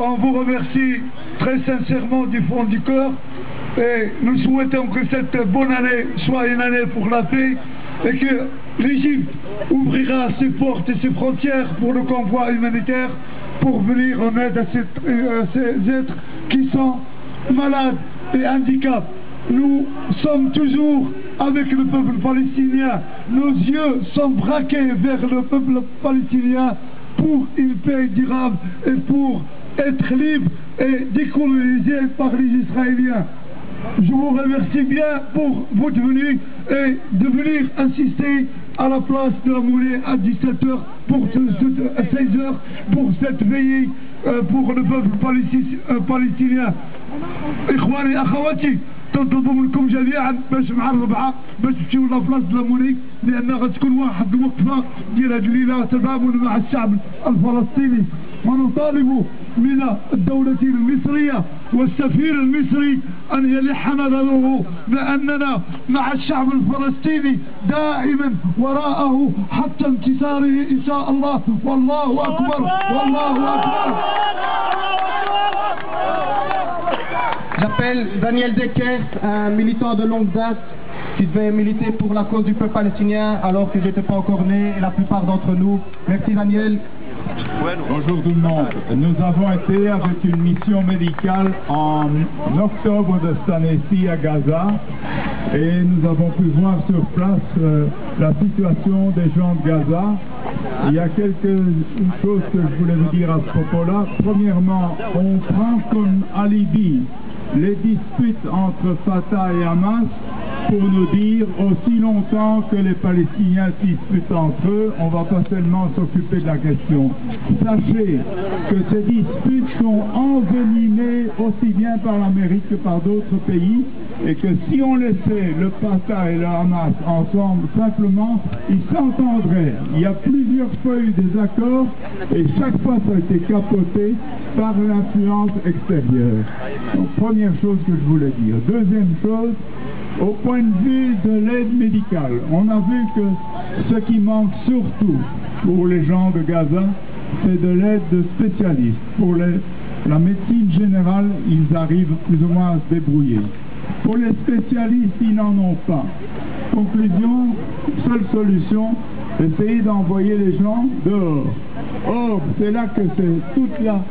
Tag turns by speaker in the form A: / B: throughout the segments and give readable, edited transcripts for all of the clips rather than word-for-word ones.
A: On vous remercie très sincèrement du fond du cœur et nous souhaitons que cette bonne année soit une année pour la paix et que l'Égypte ouvrira ses portes et ses frontières pour le convoi humanitaire pour venir en aide à ces êtres qui sont malades et handicapés. Nous sommes toujours avec le peuple palestinien. Nos yeux sont braqués vers le peuple palestinien pour une paix durable et pour être libre et décolonisé par les Israéliens. Je vous remercie bien pour votre venue et de venir assister à la place de la Moulée à 17h à 16h pour cette veillée pour le peuple palestinien. إخواني أخواتي تطلب منكم جميعا باش مع الربعة باش تمشيو لابلاص لاموني لأنها غتكون واحد الوقفة ديال هذه الليلة تضامن مع الشعب الفلسطيني ونطالب من الدولة المصرية والسفير المصري أن يلحنا له بأننا مع الشعب الفلسطيني دائما وراءه حتى انتصاره إن شاء الله. والله أكبر والله أكبر.
B: J'appelle Daniel Decker, un militant de longue date qui devait militer pour la cause du peuple palestinien alors que je n'étais pas encore né et la plupart d'entre nous. Merci Daniel.
C: Bonjour tout le monde. Nous avons été avec une mission médicale en octobre de cette année-ci à Gaza et nous avons pu voir sur place la situation des gens de Gaza. Il y a quelque chose que je voulais vous dire à ce propos-là. Premièrement, on prend comme alibi les disputes entre Fatah et Hamas pour nous dire aussi longtemps que les Palestiniens se disputent entre eux, on ne va pas seulement s'occuper de la question. Sachez que ces disputes sont envenimées aussi bien par l'Amérique que par d'autres pays et que si on laissait le Fatah et le Hamas ensemble, simplement, ils s'entendraient. Il y a plusieurs fois eu des accords et chaque fois ça a été capoté par l'influence extérieure. Donc, première chose que je voulais dire. Deuxième chose, au point de vue de l'aide médicale, on a vu que ce qui manque surtout pour les gens de Gaza, c'est de l'aide de spécialistes. Pour la médecine générale, ils arrivent plus ou moins à se débrouiller. Pour les spécialistes, ils n'en ont pas. Conclusion, seule solution, essayer d'envoyer les gens dehors. Or, c'est là que c'est toute la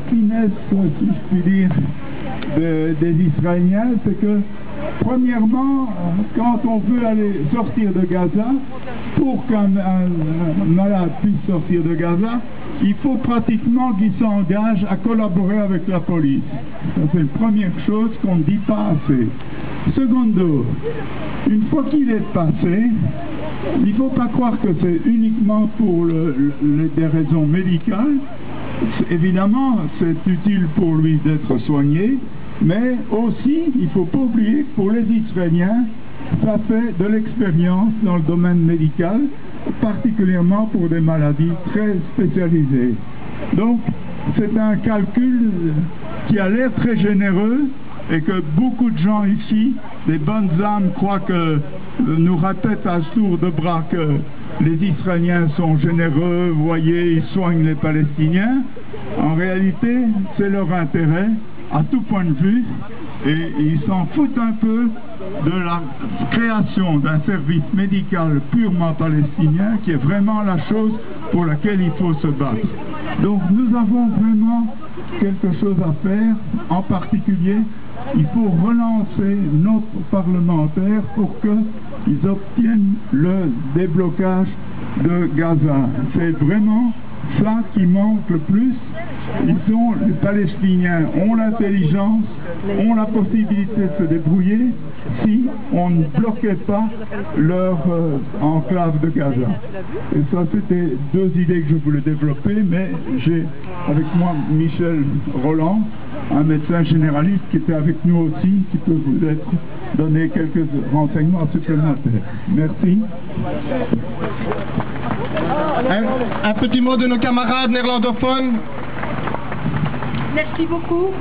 C: finesse, si je puis dire, des Israéliens, c'est que premièrement, quand on veut aller sortir de Gaza, pour qu'un malade puisse sortir de Gaza, il faut pratiquement qu'il s'engage à collaborer avec la police. C'est la première chose qu'on ne dit pas assez. Secondo, une fois qu'il est passé, il ne faut pas croire que c'est uniquement pour des raisons médicales. Évidemment, c'est utile pour lui d'être soigné, mais aussi, il ne faut pas oublier que pour les Israéliens, ça fait de l'expérience dans le domaine médical, particulièrement pour des maladies très spécialisées. Donc, c'est un calcul qui a l'air très généreux et que beaucoup de gens ici, des bonnes âmes, croient que nous répètent à ce tour de bras que les Israéliens sont généreux, vous voyez, ils soignent les Palestiniens. En réalité, c'est leur intérêt, à tout point de vue, et ils s'en foutent un peu de la création d'un service médical purement palestinien, qui est vraiment la chose pour laquelle il faut se battre. Donc nous avons vraiment quelque chose à faire, en particulier, il faut relancer nos parlementaires pour qu'ils obtiennent le déblocage de Gaza. C'est vraiment ça qui manque le plus. Les Palestiniens ont l'intelligence, ont la possibilité de se débrouiller si on ne bloquait pas leur enclave de Gaza. Et ça, c'était deux idées que je voulais développer, mais j'ai avec moi Michel Roland, un médecin généraliste qui était avec nous aussi, qui peut vous donner quelques renseignements supplémentaires. Merci.
B: Un petit mot de nos camarades néerlandophones.
D: Merci beaucoup.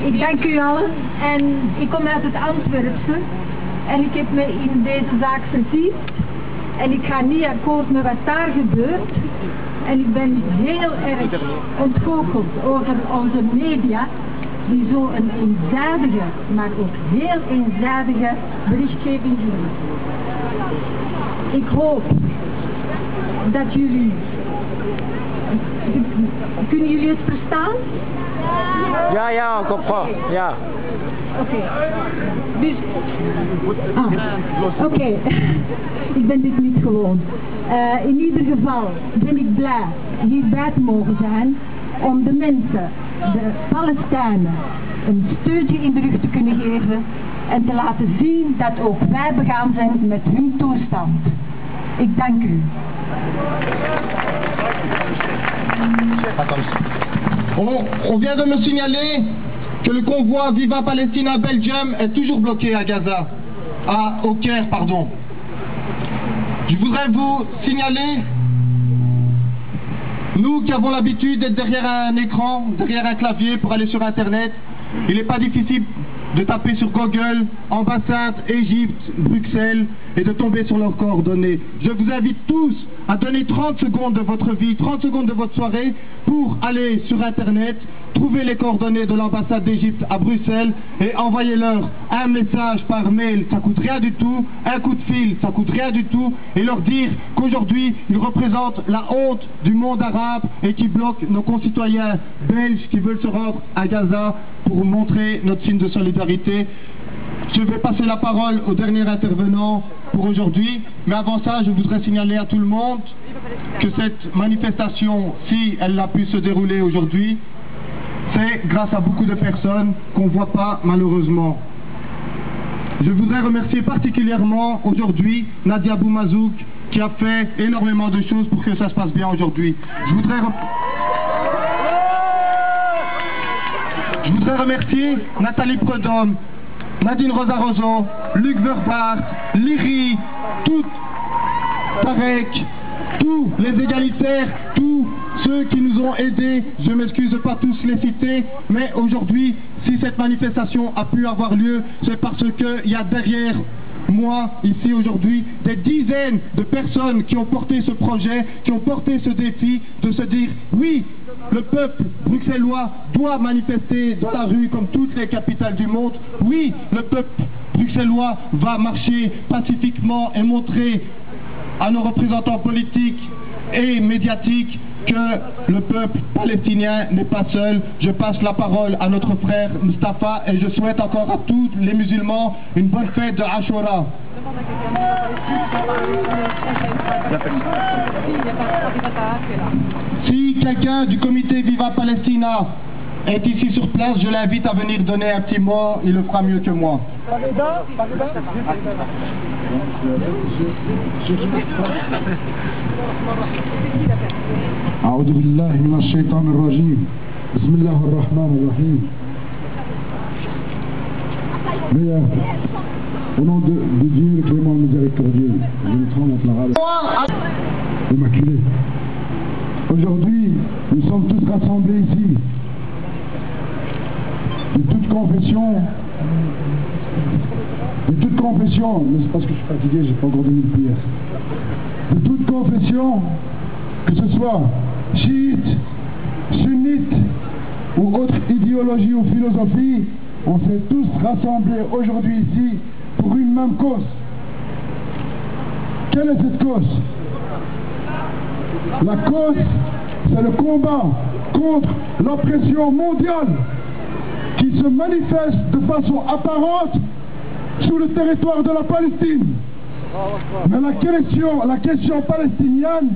D: Ik dank u allen en ik kom uit het Antwerpse en ik heb me in deze zaak verdiept en ik ga niet akkoord met wat daar gebeurt En ik ben heel erg ontgoocheld over onze media, die zo een eenzijdige, maar ook heel eenzijdige berichtgeving doen. Ik hoop dat jullie... Kunnen jullie het verstaan?
E: Ja, comprends. Ja.
D: Oké. Dus... Oké. Ik ben dit niet gewoon. In ieder geval ben ik blij hierbij te mogen zijn om de mensen, de Palestijnen, een steuntje in de rug te kunnen geven en te laten zien dat ook wij begaan zijn met hun toestand. Ik dank u.
B: On vient de me signaler que le convoi Viva Palestina Belgium est toujours bloqué à Gaza, au Caire, pardon. Je voudrais vous signaler, nous qui avons l'habitude d'être derrière un écran, derrière un clavier pour aller sur Internet, il n'est pas difficile de taper sur Google, ambassade, Égypte, Bruxelles, et de tomber sur leurs coordonnées. Je vous invite tous à donner 30 secondes de votre vie, 30 secondes de votre soirée, pour aller sur Internet, trouver les coordonnées de l'ambassade d'Égypte à Bruxelles, et envoyez-leur un message par mail, ça coûte rien du tout, un coup de fil, ça coûte rien du tout, et leur dire qu'aujourd'hui, ils représentent la honte du monde arabe, et qui bloquent nos concitoyens belges qui veulent se rendre à Gaza pour montrer notre signe de solidarité. Je vais passer la parole au dernier intervenant pour aujourd'hui, mais avant ça, je voudrais signaler à tout le monde que cette manifestation, si elle a pu se dérouler aujourd'hui, c'est grâce à beaucoup de personnes qu'on ne voit pas malheureusement. Je voudrais remercier particulièrement aujourd'hui Nadia Boumazouk qui a fait énormément de choses pour que ça se passe bien aujourd'hui. Je voudrais remercier Nathalie Prudhomme, Nadine Rosa-Rozo, Luc Verbart, Liri, Tarek, tous les égalitaires, tous ceux qui nous ont aidés. Je m'excuse de ne pas tous les citer, mais aujourd'hui, si cette manifestation a pu avoir lieu, c'est parce qu'il y a derrière moi, ici aujourd'hui, des dizaines de personnes qui ont porté ce projet, qui ont porté ce défi de se dire oui, le peuple bruxellois doit manifester dans la rue comme toutes les capitales du monde. Oui, le peuple bruxellois va marcher pacifiquement et montrer à nos représentants politiques et médiatiques que le peuple palestinien n'est pas seul. Je passe la parole à notre frère Mustafa et je souhaite encore à tous les musulmans une bonne fête de Ashura. Si quelqu'un du comité Viva Palestina est ici sur place, je l'invite à venir donner un petit mot, il le fera mieux que moi.
F: أعوذ بالله من الشيطان الرجيم بسم الله الرحمن الرحيم. Au nom de Dieu, le clément miséricordieux, je me tremble entre l'arabe immaculé. Aujourd'hui, nous sommes tous rassemblés ici, de toute confession, mais c'est parce que je suis fatigué, j'ai pas encore donné une prière. De toute confession, que ce soit chiite, sunnite ou autre idéologie ou philosophie, on s'est tous rassemblés aujourd'hui ici pour une même cause. Quelle est cette cause? La cause, c'est le combat contre l'oppression mondiale qui se manifeste de façon apparente sur le territoire de la Palestine. Mais la question palestinienne